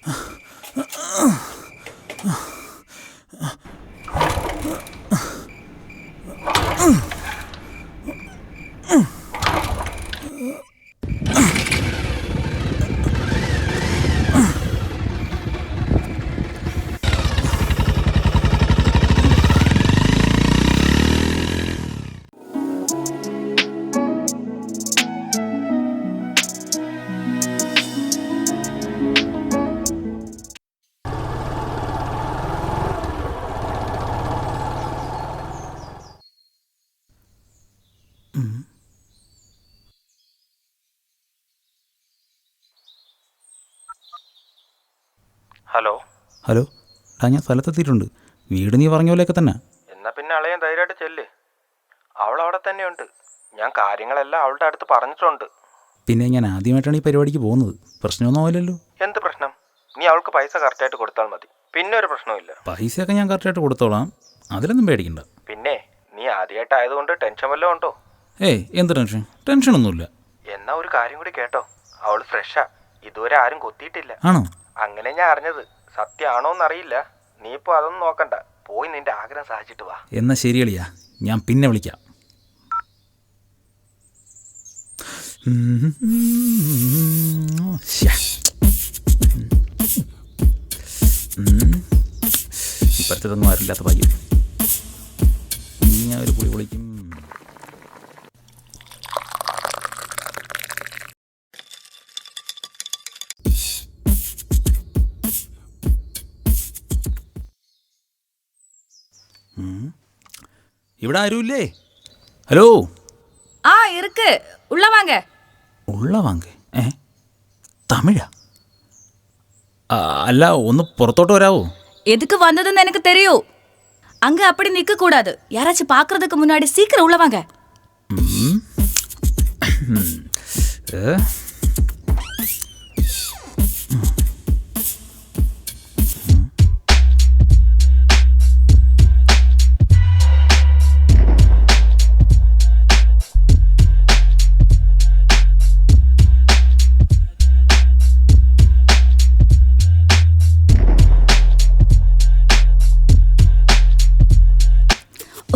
Hello hello, ഞാൻ സ്ഥലത്തെത്തിയിട്ടുണ്ട്. വീട് നീ പറഞ്ഞ പോലെയൊക്കെ തന്നെ. എന്നാ പിന്നെ അളയൻ ധൈര്യമായിട്ട് ചെല്ല്. അവൾ അവിടെ തന്നെയുണ്ട്. ഞാൻ കാര്യങ്ങളെല്ലാം അവളുടെ അടുത്ത് പറഞ്ഞിട്ടുണ്ട്. പിന്നെ ഞാൻ ആദ്യമായിട്ടാണ് ഈ പരിപാടിക്ക് പോകുന്നത്. പ്രശ്നമൊന്നും ആവില്ലല്ലോ. എന്ത് പ്രശ്നം? നീ അവൾക്ക് പൈസ കറക്റ്റായിട്ട് കൊടുത്താൽ മതി. പിന്നെ ഒരു പ്രശ്നമില്ല. പൈസയൊക്കെ ഞാൻ കറക്റ്റായിട്ട് കൊടുത്തോളാം, അതിലൊന്നും പേടിക്കണ്ട. പിന്നെ നീ ആദ്യമായിട്ടായതുകൊണ്ട് ടെൻഷൻ വല്ലതും ഉണ്ടോ? ഏയ്, എന്ത് ടെൻഷൻ? ടെൻഷനൊന്നുമില്ല. എന്നാ ഒരു കാര്യം കൂടി കേട്ടോ, അവൾ ഫ്രഷാ. ഇതുവരെ ആരും കൊത്തിയിട്ടില്ല. ആണോ? അങ്ങനെ ഞാൻ അറിഞ്ഞത്. സത്യമാണോന്നറിയില്ല. നീ ഇപ്പോൾ അതൊന്നും നോക്കണ്ട. പോയി നിന്റെ ആഗ്രഹം സാധിച്ചിട്ട് വാ. എന്നാ ശരിയളിയാ, ഞാൻ പിന്നെ വിളിക്കാം. ഇപ്പോഴത്തേതൊന്നും ആരില്ലാത്ത ഭാഗ്യം. ഞാൻ ഒരു പുളി പൊളിക്കും. ഇവിടെ ആരുമില്ലേ? ഹലോ. இருக்கு உள்ள வாங்க. ഉള്ള വാങ്ങ? തമിഴാ? അല്ല, ഒന്ന് പുറത്തോട്ട് വരാവോ? எதுக்கு வந்ததுன்னு எனக்கு தெரியும். அங்க அப்படி நிக்க கூடாது. யாராச்சும் பாக்குறதுக்கு முன்னாடி சீக்கிரம் உள்ள வாங்க.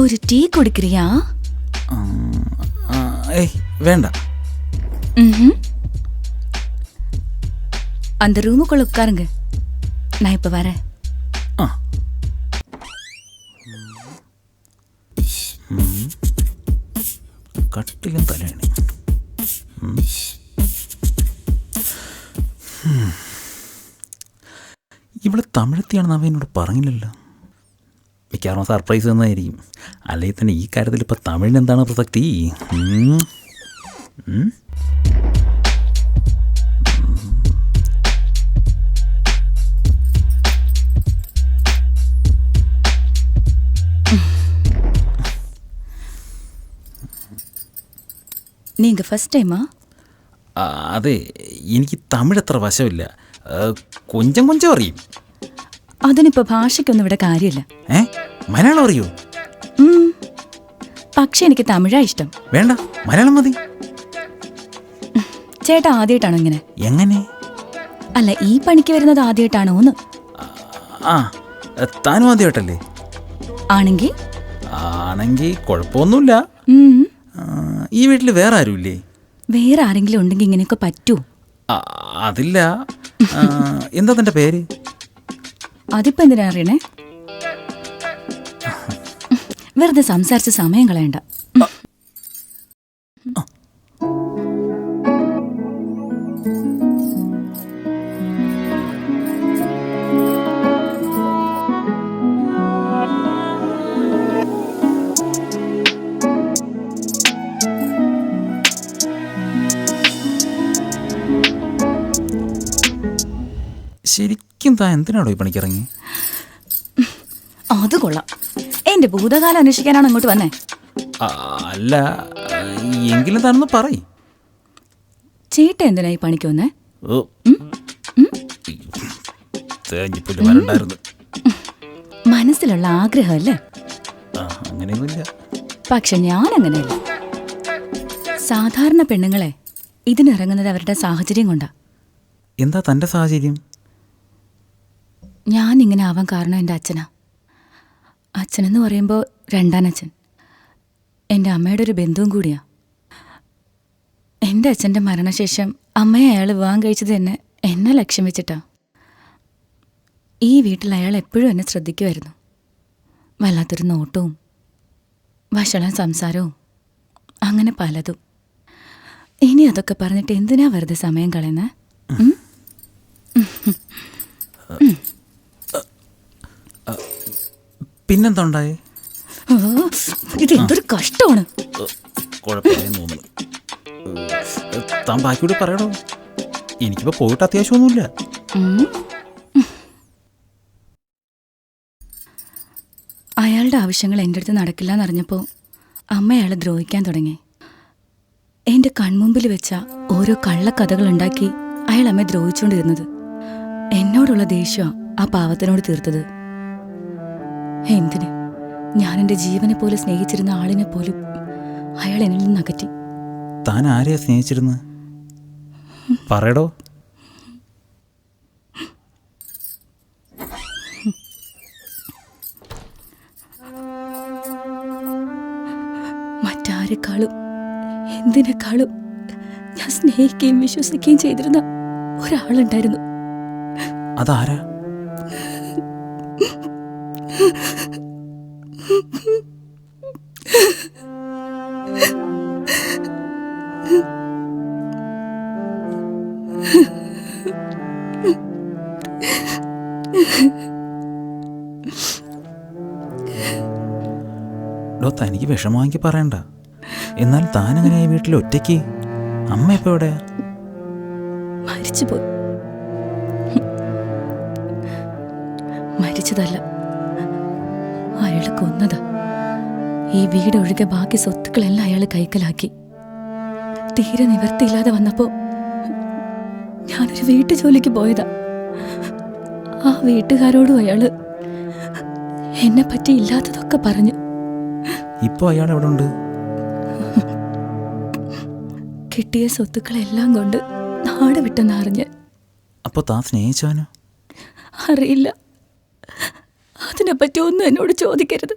ஒரு டீ குடிக்கிறியா? ஏய், வேண்டாம். அந்த ரூமுக்குள்ள உட்காருங்க, நான் இப்ப வரேன். കട്ടിലും തലയാണ്. ഇവിടെ തമിഴത്തിയാണെന്ന് അവൻ എന്നോട് പറഞ്ഞില്ലല്ലോ. മിക്കവാറും സർപ്രൈസ് തന്നായിരിക്കും. അല്ലെങ്കിൽ തന്നെ ഈ കാര്യത്തിൽ ഇപ്പം തമിഴിന് എന്താണ് പ്രസക്തി? நீங்க ஃபர்ஸ்ட் டைமா? അതെ, എനിക്ക് തമിഴ് അത്ര വശമില്ല. കൊഞ്ചം കൊഞ്ചം അറിയും. അതിനിപ്പോൾ ഭാഷയ്ക്കൊന്നും ഇവിടെ കാര്യമില്ല. മലയാളം അറിയോ? പക്ഷെ എനിക്ക് തമിഴാ ഇഷ്ടം. വേണ്ട, മലയാളം മതി. ചേട്ടാ ആദ്യമായിട്ടാണോ ഇങ്ങനെ? എങ്ങനെ? അല്ല, ഈ പണിക്ക് വരുന്നത് ആദ്യമായിട്ടാണോന്ന്? താനും ആദ്യമായിട്ടല്ലേ? ആണെങ്കിൽ കുഴപ്പമൊന്നുമില്ല. ഈ വീട്ടിൽ വേറെ ആരുമില്ലേ? വേറെ ആരെങ്കിലും ഉണ്ടെങ്കിൽ ഇങ്ങനെയൊക്കെ പറ്റൂ? അതില്ല. എന്താ തന്റെ പേര്? അതിപ്പോ എന്തിനാ അറിയണേ? വെറുതെ സംസാരിച്ച് സമയം കളയണ്ട. ശരിക്കും താൻ എന്തിനാണോ ഈ പണിക്കിറങ്ങി? അത് കൊള്ളാം. എന്റെ ഭൂതകാലം അന്വേഷിക്കാനാണ് അങ്ങോട്ട് വന്നേ? അല്ല, എങ്കിലും താനൊന്ന് പറയ്. ചേട്ട എന്തിനാ ഈ പണിക്ക് വന്നേ? മനസ്സിലുള്ള ആഗ്രഹമല്ലേ? അങ്ങനെയൊന്നുമില്ല. പക്ഷെ ഞാൻ അങ്ങനെയല്ല. സാധാരണ പെണ്ണുങ്ങളെ ഇതിനിറങ്ങുന്നത് അവരുടെ സാഹചര്യം കൊണ്ടാ. എന്താ തന്റെ സാഹചര്യം? ഞാനിങ്ങനെ ആവാൻ കാരണം എൻ്റെ അച്ഛനാ. അച്ഛനെന്ന് പറയുമ്പോൾ രണ്ടാനച്ഛൻ. എൻ്റെ അമ്മയുടെ ഒരു ബന്ധുവും കൂടിയാ. എൻ്റെ അച്ഛൻ്റെ മരണശേഷം അമ്മയെ അയാൾ വിവാഹം കഴിച്ചത് തന്നെ എന്നെ ലക്ഷ്യം വെച്ചിട്ടാ. ഈ വീട്ടിൽ അയാൾ എപ്പോഴും എന്നെ ശ്രദ്ധിക്കുമായിരുന്നു. വല്ലാത്തൊരു നോട്ടവും വഷളം സംസാരവും അങ്ങനെ പലതും. ഇനി അതൊക്കെ പറഞ്ഞിട്ട് എന്തിനാ വെറുതെ സമയം കളയുന്നത്? പിന്നെന്തുണ്ടായി? ഇത് എന്തൊരു കഷ്ടമാണ്. കുഴപ്പമില്ലെന്ന് തോന്നുന്നു. താൻ ബാക്കിയോട് പറയണോ? എനിക്കിപ്പോൾ പോയിട്ട് അത്യാവശ്യമൊന്നുമില്ല. അയാളുടെ ആവശ്യങ്ങൾ എൻ്റെ അടുത്ത് നടക്കില്ല എന്നറിഞ്ഞപ്പോൾ അമ്മ അയാളെ ദ്രോഹിക്കാൻ തുടങ്ങി. എൻ്റെ കൺമുമ്പിൽ വെച്ച ഓരോ കള്ളക്കഥകൾ ഉണ്ടാക്കി അയാൾ അമ്മയെ ദ്രോഹിച്ചുകൊണ്ടിരുന്നത്. എന്നോടുള്ള ദേഷ്യമാണ് ആ പാവത്തിനോട് തീർത്തത്. എന്തിന്? ഞാൻ എൻ്റെ ജീവനെ പോലെ സ്നേഹിച്ചിരുന്ന ആളിനെ പോലും അയാൾ എന്നിൽ നിന്ന് അകറ്റി. താൻ ആരെയാ സ്നേഹിച്ചിരുന്നത്? പറയടോ. മറ്റാരെക്കാളും എന്തിനേക്കാളും ഞാൻ സ്നേഹിക്കുകയും വിശ്വസിക്കുകയും ചെയ്തിരുന്ന ഒരാളുണ്ടായിരുന്നു. അതാരാ? തനിക്ക് വിഷമമാക്കി പറയണ്ട. എന്നാൽ താനെങ്ങനെ ഈ വീട്ടിൽ ഒറ്റയ്ക്ക്? അമ്മ ഇപ്പൊ എവിടെയാ? മരിച്ചുപോയി. മരിച്ചതല്ല, അയാൾ കൊന്നതാ. ഈ വീടൊഴികെ ബാക്കി സ്വത്തുക്കളെല്ലാം അയാൾ കൈക്കലാക്കി. തീരെ നിവർത്തിയില്ലാതെ വന്നപ്പോ ഞാനൊരു വീട്ടുജോലിക്ക് പോയതാ. ആ വീട്ടുകാരോടും അയാള് എന്നെ പറ്റി ഇല്ലാത്തതൊക്കെ പറഞ്ഞു. ഇപ്പൊ അയാൾ എവിടെ ഉണ്ട്? കിട്ടിയ സ്വത്തുക്കളെല്ലാം കൊണ്ട് നാട് വിട്ടെന്ന് അറിഞ്ഞ്. അപ്പൊ താൻ സ്നേഹിച്ചവനോ? അറിയില്ല. അതിനെപ്പറ്റി ഒന്നും എന്നോട് ചോദിക്കരുത്.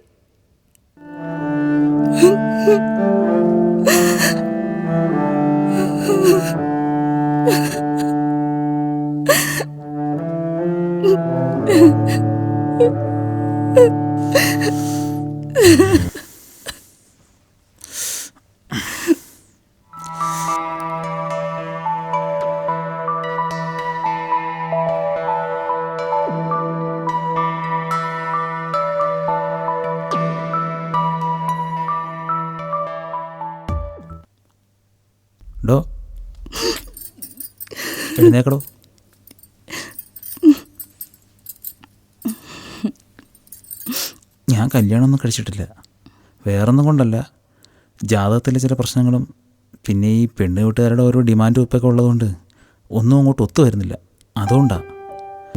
ഡോ, എഴുന്നേക്കടോ. ഞാൻ കല്യാണമൊന്നും കഴിച്ചിട്ടില്ല. വേറൊന്നും കൊണ്ടല്ല, ജാതകത്തിലെ ചില പ്രശ്നങ്ങളും പിന്നെ ഈ പെണ്ണ് വീട്ടുകാരുടെ ഓരോ ഡിമാൻഡും ഉപ്പൊക്കെ ഉള്ളതുകൊണ്ട് ഒന്നും അങ്ങോട്ട് ഒത്തു വരുന്നില്ല. അതുകൊണ്ടാണ്.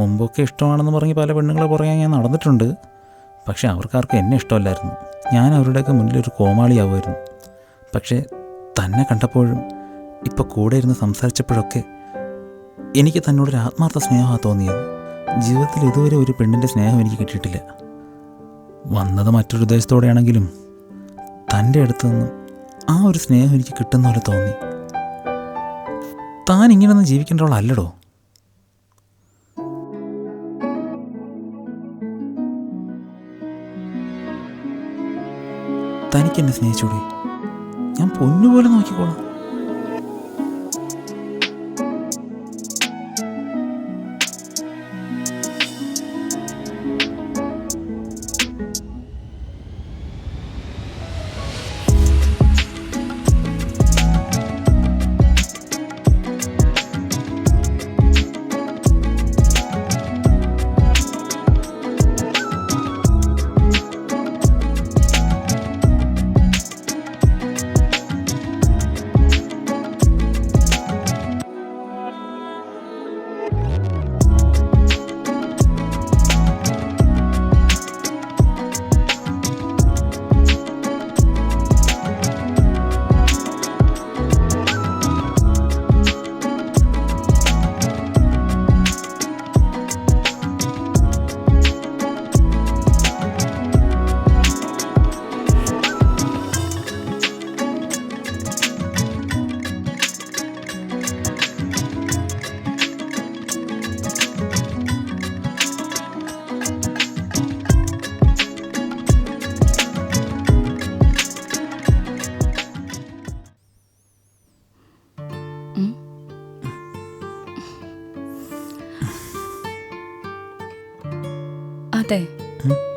മുമ്പൊക്കെ ഇഷ്ടമാണെന്ന് പറഞ്ഞ് പല പെണ്ണുങ്ങളെ പുറകെ ഞാൻ നടന്നിട്ടുണ്ട്. പക്ഷെ അവർക്കാർക്കും എന്നെ ഇഷ്ടമല്ലായിരുന്നു. ഞാൻ അവരുടെയൊക്കെ മുന്നിലൊരു കോമാളിയാവുമായിരുന്നു. പക്ഷേ തന്നെ കണ്ടപ്പോഴും ഇപ്പോൾ കൂടെ ഇരുന്ന് സംസാരിച്ചപ്പോഴൊക്കെ എനിക്ക് തന്നോടൊരു ആത്മാർത്ഥ സ്നേഹമാണ് തോന്നിയത്. ജീവിതത്തിൽ ഇതുവരെ ഒരു പെണ്ണിൻ്റെ സ്നേഹം എനിക്ക് കിട്ടിയിട്ടില്ല. വന്നത് മറ്റൊരു ഉദ്ദേശത്തോടെയാണെങ്കിലും തൻ്റെ അടുത്ത് നിന്നും ആ ഒരു സ്നേഹം എനിക്ക് കിട്ടുന്ന പോലെ തോന്നി. താൻ ഇങ്ങനെയൊന്നും ജീവിക്കേണ്ടവളല്ലടോ. തനിക്കെന്നെ സ്നേഹിച്ചൂടെ? ഞാൻ പൊന്നുപോലെ നോക്കിക്കോളാം.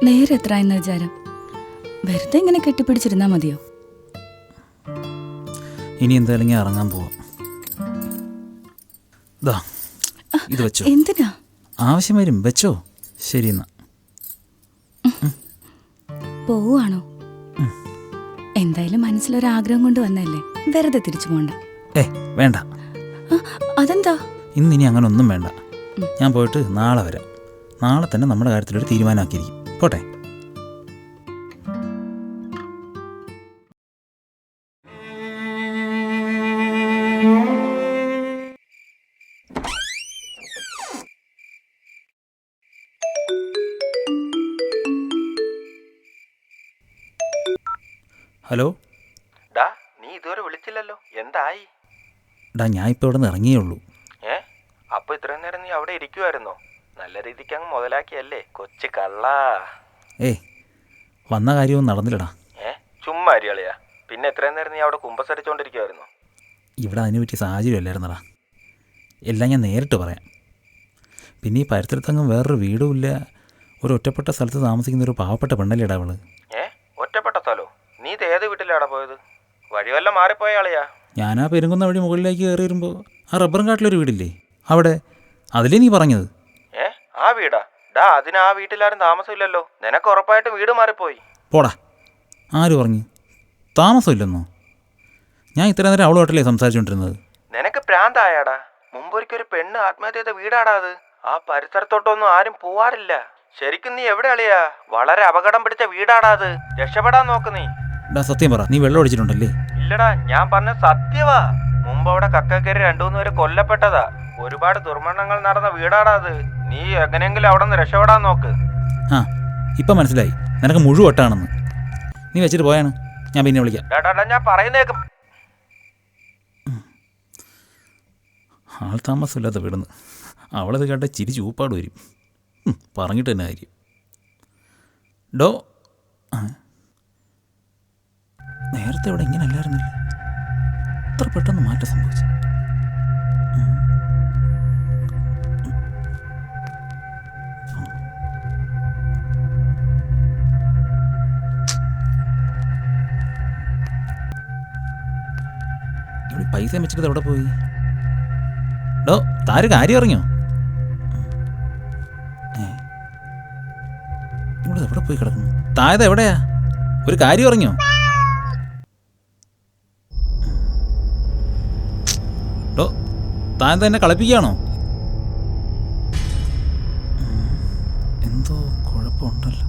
നേരെ എത്ര എന്ന വിചാരം? വെറുതെ ഇങ്ങനെ കെട്ടിപ്പിടിച്ചിരുന്നാ മതിയോ? ഇനി എന്തായാലും ഞാൻ ഇറങ്ങാൻ പോവാം. ദാ ഇത് വെച്ചോ. എന്തിനാ? ആവശ്യം വരും, വെച്ചോ. ശരി എന്നാ. പോവാണോ? എന്തായാലും മനസ്സിലൊരാഗ്രഹം കൊണ്ട് വന്നല്ലേ, വെറുതെ തിരിച്ചു പോണ്ട. വേണ്ട. അതെന്താ? ഇന്നിനി അങ്ങനെ ഒന്നും വേണ്ട. ഞാൻ പോയിട്ട് നാളെ വരാം. നാളെ തന്നെ നമ്മുടെ കാര്യത്തിലൊരു തീരുമാനമാക്കിയിരിക്കും. പോട്ടെ. ഹലോ. ഡാ, നീ ഇതുവരെ വിളിച്ചില്ലല്ലോ, എന്തായി? ഡാ, ഞാൻ ഇപ്പോൾ ഇവിടെ നിന്ന് ഇറങ്ങിയേ ഉള്ളൂ. അപ്പോൾ ഇത്രയും നേരം നീ അവിടെ ഇരിക്കുമായിരുന്നോ? നല്ല രീതിക്ക് അങ്ങ് മുതലാക്കിയല്ലേ കൊച്ചു കള്ള. വന്ന കാര്യമൊന്നും നടന്നില്ലടാ. ചുമ്മാ അരിയാളിയാ. പിന്നെ ഇത്രയും നേരം നീ അവിടെ കുമ്പസരിച്ചോണ്ടിരിക്കുമായിരുന്നോ? ഇവിടെ അതിന് പറ്റിയ സാഹചര്യമല്ലായിരുന്നടാ. എല്ലാം ഞാൻ നേരിട്ട് പറയാം. പിന്നെ ഈ പരിസരത്തങ്ങും വേറൊരു വീടുമില്ല. ഒരു ഒറ്റപ്പെട്ട സ്ഥലത്ത് താമസിക്കുന്ന ഒരു പാവപ്പെട്ട പെണ്ണല്ലേടാ അവള്. ഒറ്റപ്പെട്ട സ്ഥലോ? നീ ഇത് ഏത് വീട്ടിലാടാ പോയത്? വഴിവെല്ലാം മാറിപ്പോയ ആളിയാ. ഞാനാ പെരുങ്കുന്ന വഴി മുകളിലേക്ക് കയറി വരുമ്പോൾ ആ റബ്ബറും കാട്ടിലൊരു വീടില്ലേ അവിടെ, അതിലേ നീ പറഞ്ഞത്. ആ വീടാ? ഡാ, അതിന് ആ വീട്ടിലാരും താമസമില്ലല്ലോ. നിനക്ക് ഉറപ്പായിട്ടും വീട് മാറിപ്പോയി. പോടാ. ആര് പറഞ്ഞു? താമസമില്ലെന്നോ? ഞാൻ ഇത്ര നേരം അവളുമായിട്ടല്ലേ സംസാരിച്ചുകൊണ്ടിരുന്നത്. നിനക്ക് പ്രാന്തായാടാ. മുമ്പൊരിക്കൊരു പെണ്ണ് ആത്മഹത്യ ചെയ്ത വീടാടാ അത്. ആ പരിസരത്തോട്ടൊന്നും ആരും പോവാറില്ല. ശരിക്കും നീ എവിടെ അളിയാ? വളരെ അപകടം പിടിച്ച വീടാടാ അത്. രക്ഷപ്പെടാൻ നോക്ക് നീ. ഡാ, സത്യം പറ, നീ വെള്ളം ഒഴിച്ചിട്ടുണ്ടല്ലേ? ഇല്ലടാ, ഞാൻ പറഞ്ഞ സത്യവാ. മുമ്പ് അവിടെ കക്കക്കരി 2-3 പേര് കൊല്ലപ്പെട്ടതാ. ഒരുപാട് ദുർമരണങ്ങൾ നടന്ന വീടാടാ അത്. നീ എങ്ങനെയെങ്കിലും അവിടെ നിന്ന് രക്ഷപ്പെടാൻ നോക്ക്. ഇപ്പം മനസ്സിലായി നിനക്ക് മുഴുവട്ടാണെന്ന്. നീ വെച്ചിട്ട് പോയാണ്, ഞാൻ പിന്നെ വിളിക്കാം. ഡാ, ഞാൻ പറയുന്നേക്കും. ആൾ താമസമില്ലാത്ത വീടെന്ന് അവളത് കേട്ട ചിരി ചൂപ്പാട് വരും. പറഞ്ഞിട്ട് തന്നെ കാര്യം. ഡോ, നേരത്തെ ഇവിടെ ഇങ്ങനെ അല്ലായിരുന്നില്ല. ഇത്ര പെട്ടെന്ന് മാറ്റം സംഭവിച്ചു. ഇവിടെ പൈസ വെച്ചിട്ട് എവിടെ പോയി? ഡോ, താര് കാര്യം അറിഞ്ഞോ? ഇവിടെ എവിടെ പോയി കിടക്കുന്നു? താഴെ എവിടെയാ? ഒരു കാര്യം അറിഞ്ഞോ? ഡോ, താൻ തന്നെ കളിപ്പിക്കുകയാണോ? എന്തോ കുഴപ്പമുണ്ടല്ലോ.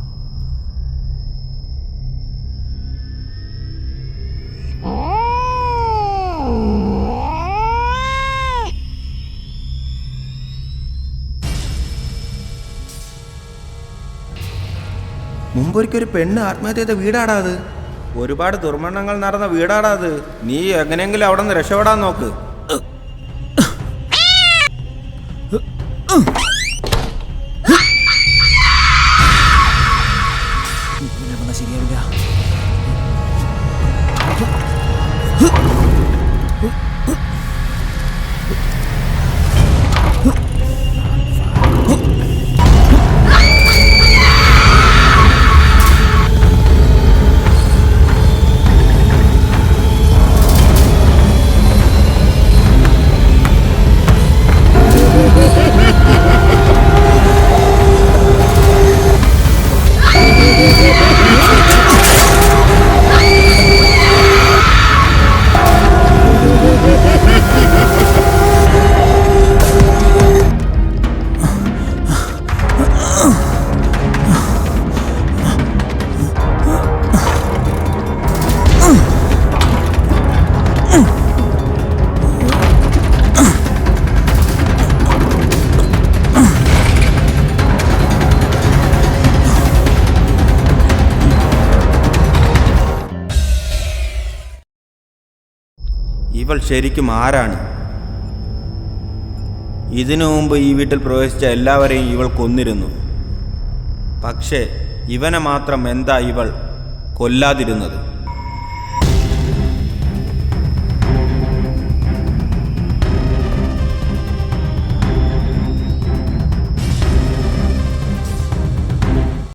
മുമ്പൊരിക്കൊരു പെണ്ണ് ആത്മഹത്യ ചെയ്ത വീടാടാ അത്. ഒരുപാട് ദുർമരണങ്ങൾ നടന്ന വീടാടാ അത്. നീ എങ്ങനെയെങ്കിലും അവിടെ നിന്ന് രക്ഷപ്പെടാൻ നോക്ക്. ശരിയാവില്ല. ഇവൾ ശരിക്കും ആരാണ്? ഇതിനു മുമ്പ് ഈ വീട്ടിൽ പ്രവേശിച്ച എല്ലാവരെയും ഇവൾ കൊന്നിരുന്നു. പക്ഷേ ഇവനെ മാത്രം എന്താ ഇവൾ കൊല്ലാതിരുന്നത്?